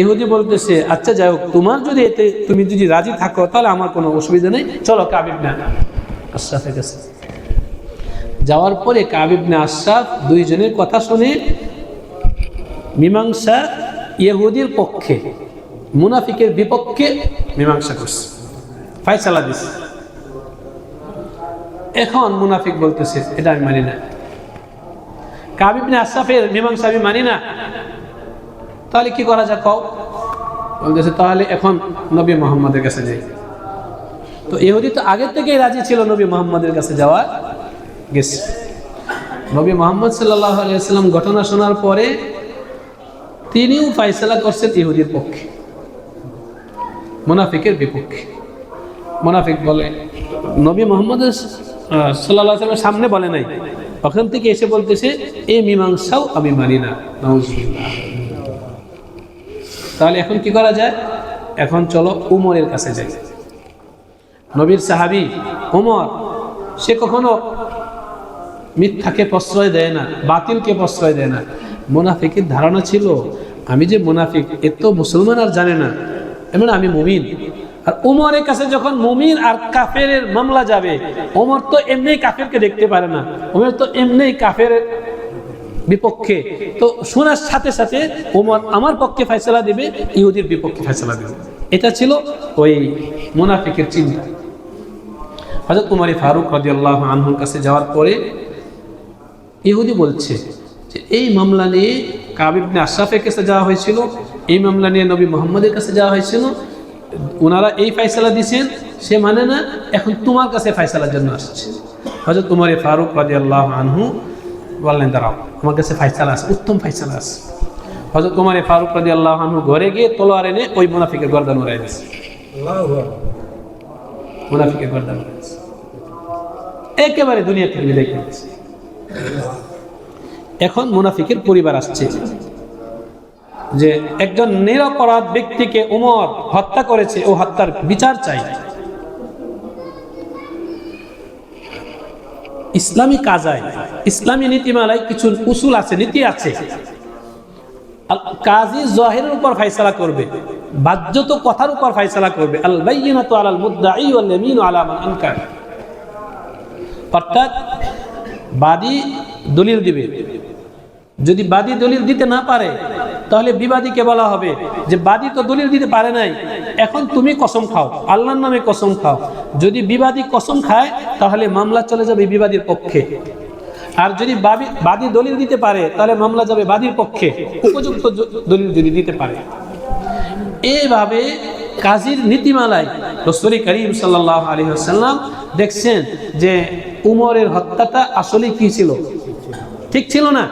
ইহুদি বলতেছে আচ্ছা যাই হোক, তুমি যদি রাজি থাকো তাহলে আমার কোনো অসুবিধা নেই, চলো কাব ইবনে আশরাফের কাছে। যাওয়ার পরে কাব ইবনে আশরাফ দুইজনের কথা শুনে মীমাংসা ইহুদির পক্ষে, মুনাফিকের বিপক্ষে মীমাংসা করছে, ফায়সালা দিছে। এখন মুনাফিক বলতেছে এটা আমি মানি না, কাব ইবনে আশরাফের মীমাংসা আমি মানি না, তাহলে কি করা যায় কও? বলতেছে তাহলে এখন নবী মুহাম্মদের কাছে যাই। তো ইহুদি তো আগে থেকেই রাজি ছিল নবী মুহাম্মদের কাছে যাওয়া, গেছে। নবী মুহাম্মদ সাল্লাল্লাহু আলাইহি ওয়াসাল্লাম ঘটনা শোনার পরে তিনিও ফায়সালা করছেন ইহুদির পক্ষে, মুনাফিকের বিপক্ষে। মুনাফিক বলে নবী মুহাম্মদ সাল্লাল্লাহু আলাইহি ওয়াসাল্লামের সামনে বলে নাই, ওখান থেকে এসে বলতেছে এই মীমাংসাও আমি মানি না। নাউজুবিল্লাহ। তাহলে এখন কি করা যায়? এখন চলো উমরের কাছে যাই। নবীর সাহাবী উমর, সে কখনো মিথ্যাকে প্রশ্রয় দেয় না, বাতিলকে প্রশ্রয় দেয় না। মুনাফিকের ধারণা ছিল আমি যে মুনাফিক এত মুসলমান আর জানে না, এমন আমি মুমিন। আর উমরের কাছে যখন মুমিন আর কাফের মামলা যাবে, উমর তো এমনি কাফেরকে দেখতে পারে না, উমর তো এমনি কাফের বিপক্ষে। তো শোনার সাথে সাথে উমর আমার পক্ষে ফয়সালা দিবে, ইহুদির বিপক্ষে ফয়সালা দিবে। এটা ছিল ওই মুনাফিকের চিন্তা। হযরত উমর ফারুক রাদিয়াল্লাহু আনহুর কাছে যাওয়ার পরে ইহুদি বলছে যে এই মামলা নিয়ে কাব ইবনে আশরাফের কাছে যাওয়া হয়েছিল, এই মামলা নিয়ে নবী মুহাম্মদের কাছে যাওয়া হয়েছিল, ওনারা এই ফয়সালা দিয়েছেন, সে মানে না, এখন তোমার কাছে ফয়সালার জন্য আসছে। হযরত উমর ফারুক রাদিয়াল্লাহু আনহু বললেন দাঁড়াও, আমার কাছে ফয়সালা আছে, উত্তম ফয়সালা আছে। হযরত উমর ফারুক রাদিয়াল্লাহু আনহু ঘরে গিয়ে তলোয়ার এনে ওই মুনাফিকের গর্দান উড়াই দিয়েছে। মুনাফিকের গর্দান উড়াইছে, একেবারে দুনিয়া থেকে বিদায় করেছে। এখন মুনাফিকের পরিবার আসছে যে একজন নিরপরাধ ব্যক্তিকে উমর হত্যা করেছে, ও হত্যার বিচার চাই। ইসলামী কাজায়, ইসলামী নীতিমালায় কিছু উসুল আছে, নীতি আছে। কাজী জাহিরের উপর ফয়সালা করবে, বাহ্যত কথার উপর ফয়সালা করবে। আল বাইয়িনাতু আলাল মুদ্দাঈ ওয়াল ইয়ামিনু আলা মান আনকার। অর্থাৎ বাদী দলিল দিবে, যদি বাদী দলিল দিতে না পারে তাহলে বিবাদীকে বলা হবে যে বাদী তো দলিল দিতে পারে নাই, এখন তুমি কসম খাও, আল্লাহর নামে কসম খাও। যদি বিবাদী কসম খায় তাহলে মামলা চলে যাবে বিবাদীর পক্ষে, আর যদি বাদী দলিল দিতে পারে তাহলে মামলা যাবে বাদীর পক্ষে, উপযুক্ত দলিল যদি দিতে পারে। এইভাবে কাজীর নীতিমালায় রাসূল করিম সাল্লাল্লাহু আলাইহি ওয়াসাল্লাম দেখছেন যে উমরের হত্যাটা আসলে কি ছিল, ঠিক ছিল না।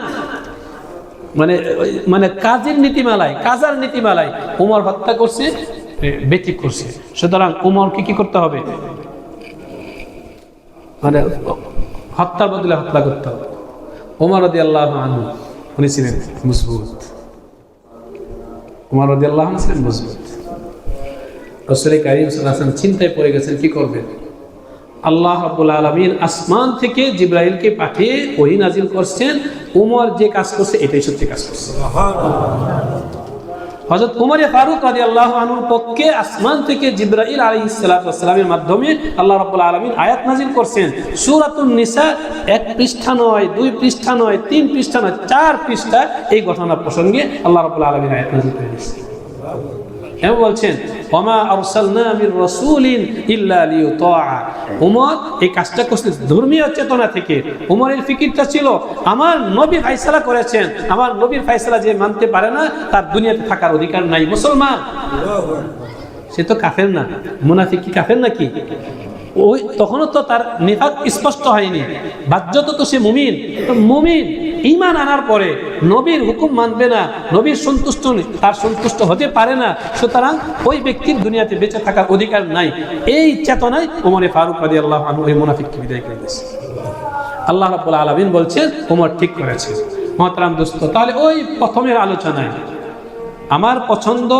মানে কাজীর নীতিমালায়, কাজার নীতিমালায় উমর হত্যা করছে, বেঠিক করছে। সুতরাং উমরকে কি করতে হবে, মানে হত্যার বদলে হত্যা করতে হবে। ওমর রাদিয়াল্লাহু আনহু উনি ছিলেন মজবুত, ওমর রাদিয়াল্লাহু আনহু ছিলেন মজবুত। রাসূল কারীম সাল্লাল্লাহু আলাইহি ওয়াসাল্লাম চিন্তায় পড়ে গেছেন কি করবেন। আল্লাহ রাব্বুল আলামিন আসমান থেকে জিবরাইলকে পাঠিয়ে ওহী নাজিল করছেন, ওমর যে কাজ করছে এটাই সত্যি কাজ করছে। হযরত ওমর ফারুক রাদিয়াল্লাহু আনহুর পক্ষে আসমান থেকে জিবরাইল আলাইহিস সালাতু ওয়াস সালামের মাধ্যমে আল্লাহ রাব্বুল আলামিন আয়াত নাজিল করছেন। সূরাতুন নিসা 1 পৃষ্ঠা নয়, 2 পৃষ্ঠা নয়, 3 পৃষ্ঠা নয়, 4 পৃষ্ঠা এই ঘটনা প্রসঙ্গে আল্লাহ রাব্বুল আলামিন আয়াত নাজিল করেছেন। এবং বলছেন ওমা আরসালনা মির রাসূলিন ইল্লা লিইউতাআ। ওমর এই কাজটা করছে ধর্মীয় চেতনা থেকে। ওমরের ফিকিরটা ছিল আমার নবী ফয়সালা করেছেন, আমার নবীর ফয়সালা যে মানতে পারে না তার দুনিয়াতে থাকার অধিকার নাই। মুসলমান সে তো কাফের না, মুনাফিক কি কাফের নাকি? ওই তখনও তো তার নিফাক স্পষ্ট হয়নি, বাহ্যত তো সে মুমিন। মুমিন ঈমান আনার পরে নবীর হুকুম মানবে না, নবীর সন্তুষ্ট তার সন্তুষ্ট হতে পারে না, সুতরাং ওই ব্যক্তির দুনিয়াতে বেঁচে থাকার অধিকার নাই। এই চেতনায় ওমর ফারুক রাদিয়াল্লাহু আনহু ওই মুনাফিককে বিদায় করে দিয়েছে। আল্লাহ রাব্বুল আলামিন বলছেন ওমর ঠিক করেছে। মুহতারাম দোস্ত, তাহলে ওই প্রথমের আলোচনায় আমার পছন্দ,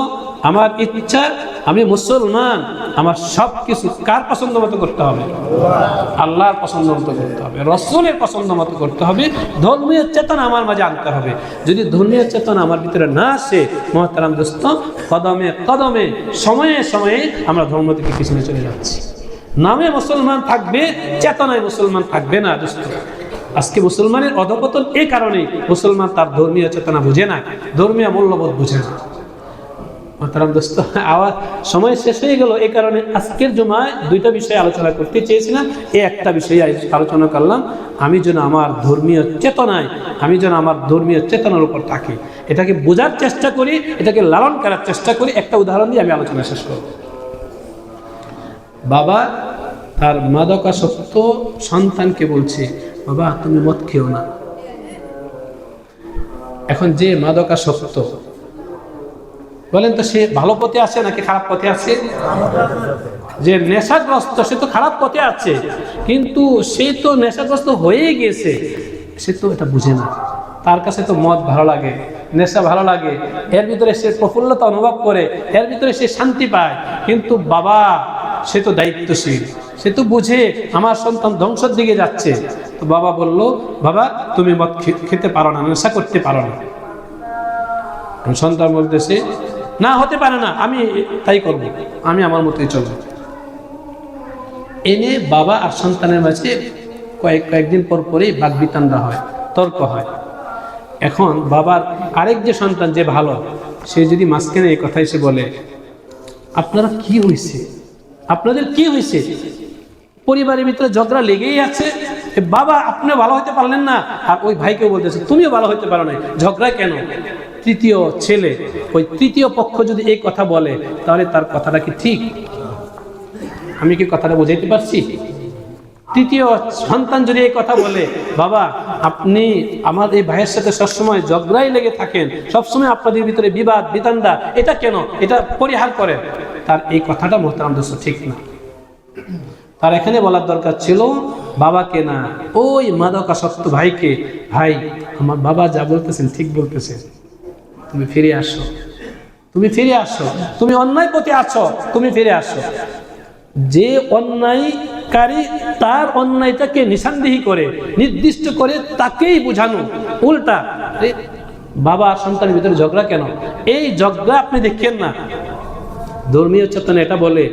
আমার ইচ্ছা, আমি মুসলমান, আমার সব কিছু কার পছন্দ মতো করতে হবে? আল্লাহর পছন্দ মতো করতে হবে, রাসূলের পছন্দ মতো করতে হবে। ধর্মীয় চেতনা আমার মাঝে আনতে হবে। যদি ধর্মীয় চেতনা আমার ভিতরে না আসে, মুহতারাম দোস্ত, কদমে কদমে, সময়ে সময়ে আমরা ধর্ম থেকে পিছনে চলে যাচ্ছি। নামে মুসলমান থাকবে, চেতনায় মুসলমান থাকবে না দোস্ত। আজকে মুসলমানের অধঃপতন এই কারণে, মুসলমান তার ধর্মীয় চেতনা বুঝে না, ধর্মীয় মূল্যবোধ বুঝে না। মোহতারাম দোস্ত, সময় শেষ হয়ে গেল, এই কারণে আজকের জুমায় 2টা বিষয়ে আলোচনা করতে চেয়েছিলাম। এই একটা বিষয়ে আলোচনা করলাম, আমি যেন আমার ধর্মীয় চেতনায়, আমি যেন আমার ধর্মীয় চেতনার উপর থাকি, এটাকে বোঝার চেষ্টা করি, এটাকে লালন করার চেষ্টা করি। একটা উদাহরণ দিয়ে আমি আলোচনা শেষ করব। বাবা তার মাদকাসক্ত সন্তানকে বলছে, বাবা তুমি মদ খেও না। এখন যে মাদকাসক্ত, বলেন তো সে ভালো পথে আছে নাকি খারাপ পথে আছে? যে নেশাগ্রস্ত সে তো খারাপ পথে আছে, কিন্তু সে তো নেশাগ্রস্ত হয়ে গেছে, সে তো এটা বুঝে না। তার কাছে তো মদ ভালো লাগে, নেশা ভালো লাগে, এর ভিতরে সে প্রফুল্লতা অনুভব করে, এর ভিতরে সে শান্তি পায়। কিন্তু বাবা সে তো দায়িত্বশীল, সে তো বুঝে আমার সন্তান ধ্বংসের দিকে যাচ্ছে। তো বাবা বলল, বাবা তুমি মদ খেতে পারো না, নেশা করতে পারো না। সন্তান বলতেছে, না হতে পারে না, আমি তাই করব, আমি আমার মতোই চলব। এনে বাবা আর সন্তানের মাঝে কয়েকদিন পর পরেই বাকবিতণ্ডা হয়, তর্ক হয়। এখন বাবার আরেক যে সন্তান যে ভালো, সে যদি মাঝখানে এই কথা এসে বলে, আপনারা কি হয়েছে, আপনাদের কি হয়েছে, পরিবারের ভিতরে ঝগড়া লেগেই আছে, বাবা আপনি ভালো হইতে পারলেন না, আর ওই ভাইকেও বলতেছে তুমিও ভালো হইতে পারো না, ঝগড়া কেন? তৃতীয় ছেলে, ওই তৃতীয় পক্ষ যদি এই কথা বলে, তাহলে তার কথাটা কি ঠিক? আমি কি কথাটা বুঝাইতে পারছি? তৃতীয় সন্তান যদি এই কথা বলে, বাবা আপনি আমার এই ভাইয়ের সাথে সবসময় ঝগড়াই লেগে থাকেন, সবসময় আপনাদের ভিতরে বিবাদ বিতান্ডা, এটা কেন, এটা পরিহার করেন, তার এই কথাটা মুহতারাম দোস্ত ঠিক না। তার এখানে বলার দরকার ছিল বাবাকে না, ওই মাদকাসক্ত ভাইকে, ভাই আমার বাবা যা বলতেছেন ঠিক বলতেছেন, তুমি ফিরে আসো, তুমি ফিরে আসো, তুমি অন্যায় পথে আছো, তুমি ফিরে আসো। যে অন্যায় অন্যায়কারী তার অন্যায়টাকে নিঃসন্দেহী করে নির্দিষ্ট করে তাকেই বোঝানো। উল্টা বাবা আর সন্তানের ভিতরে ঝগড়া কেন? এই ঝগড়া আপনি দেখেন না। ধর্মীয় চেতনা এটা বলে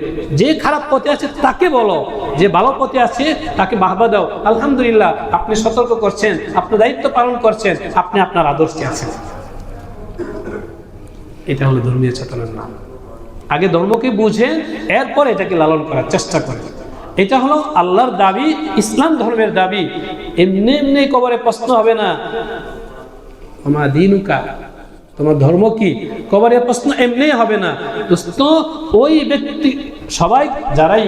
যে খারাপ পথে আছে তাকে বলো, যে ভালো পথে আছে তাকে বাহবা দাও, আলহামদুলিল্লাহ আপনি সতর্ক করছেন, আপনি দায়িত্ব পালন করছেন, আপনি আপনার আদর্শে আছেন। এটা হলো ধর্মীয় চেতনার নাম। আগে ধর্মকে বুঝেন, এরপর এটাকে লালন করার চেষ্টা করেন। এটা হলো আল্লাহর দাবি, ইসলাম ধর্মের দাবি। এমনি এমনি কবরে প্রশ্ন হবে না আমা দীনুকা, তোমার ধর্ম কি, কবরে প্রশ্ন এমনি হবে না দোস্ত। ওই ব্যক্তি, সবাই যারাই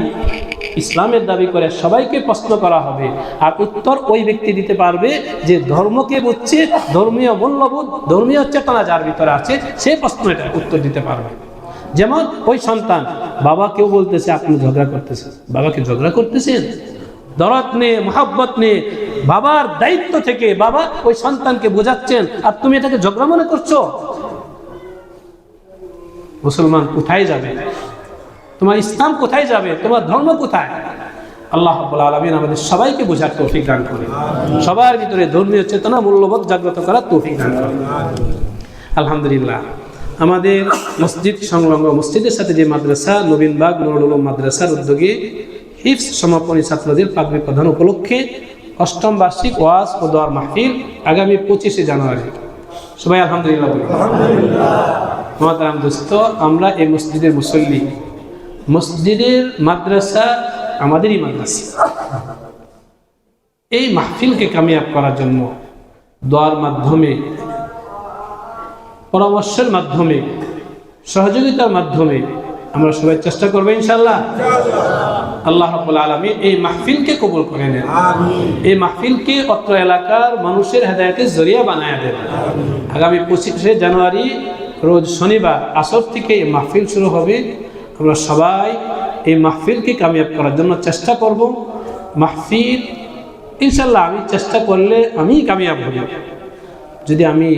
ইসলামের দাবি করে সবাইকে প্রশ্ন করা হবে, আর উত্তর ওই ব্যক্তি দিতে পারবে যে ধর্মকে বুঝছে, ধর্মীয় মূল্যবোধ, ধর্মীয় চেতনা যার ভিতরে আছে, সে প্রশ্ন এটা উত্তর দিতে পারবে। যেমন ওই সন্তান, বাবা কেউ বলতেছে আপনি ঝগড়া করতেছেন, বাবাকে ঝগড়া করতেছেন, দরদ নিয়ে মহব্বত নিয়ে বাবার দায়িত্ব থেকে বাবা ওই সন্তানকে বোঝাচ্ছেন, আর তুমি এটাকে ঝগড়া মনে করছো। মুসলমান কোথায় যাবে? তোমার ইসলাম কোথায় যাবে? তোমার ধর্ম কোথায়? আল্লাহ রাব্বুল আলামিন আমাদের সবাইকে বোঝার তৌফিক দান করেন, সবার ভিতরে ধর্মীয় চেতনা মূল্যবোধ জাগ্রত করার তৌফিক দান করেন। আলহামদুলিল্লাহ, আমাদের মসজিদ সংলগ্ন মসজিদের সাথে যে মাদ্রাসা নবীনবাগ নুরুল উলুম মাদ্রাসার উদ্যোগে হিফজ সমাপনী ছাত্রদের পাগড়ি প্রদান উপলক্ষে ৮ম বার্ষিক ওয়াজ ও দোয়ার মাহফিল আগামী ২৫শে জানুয়ারি। সবাই আলহামদুলিল্লাহ বলি। মহতারাম দোস্ত, আমরা এই মসজিদের মুসল্লি, মসজিদের মাদ্রাসা আমাদেরই মাদ্রাসা। এই মাহফিলকে কামিয়াব করার জন্য দোয়ার মাধ্যমে, পরামর্শের মাধ্যমে, সহযোগিতার মাধ্যমে আমরা সবাই চেষ্টা করবো ইনশাআল্লাহ। আল্লাহ রাব্বুল আলামিন এই মাহফিলকে কবুল করে নেন, এই মাহফিলকে অত্র এলাকার মানুষের হেদায়েতের জরিয়া বানায় দেন। আগামী ২৫শে জানুয়ারি রোজ শনিবার আসর থেকে এই মাহফিল শুরু হবে। আমরা সবাই এই মাহফিলকে কামিয়াব করার জন্য চেষ্টা করব। মাহফিল ইনশাআল্লাহ আমি চেষ্টা করলে আমি কামিয়াব হব। যদি আমি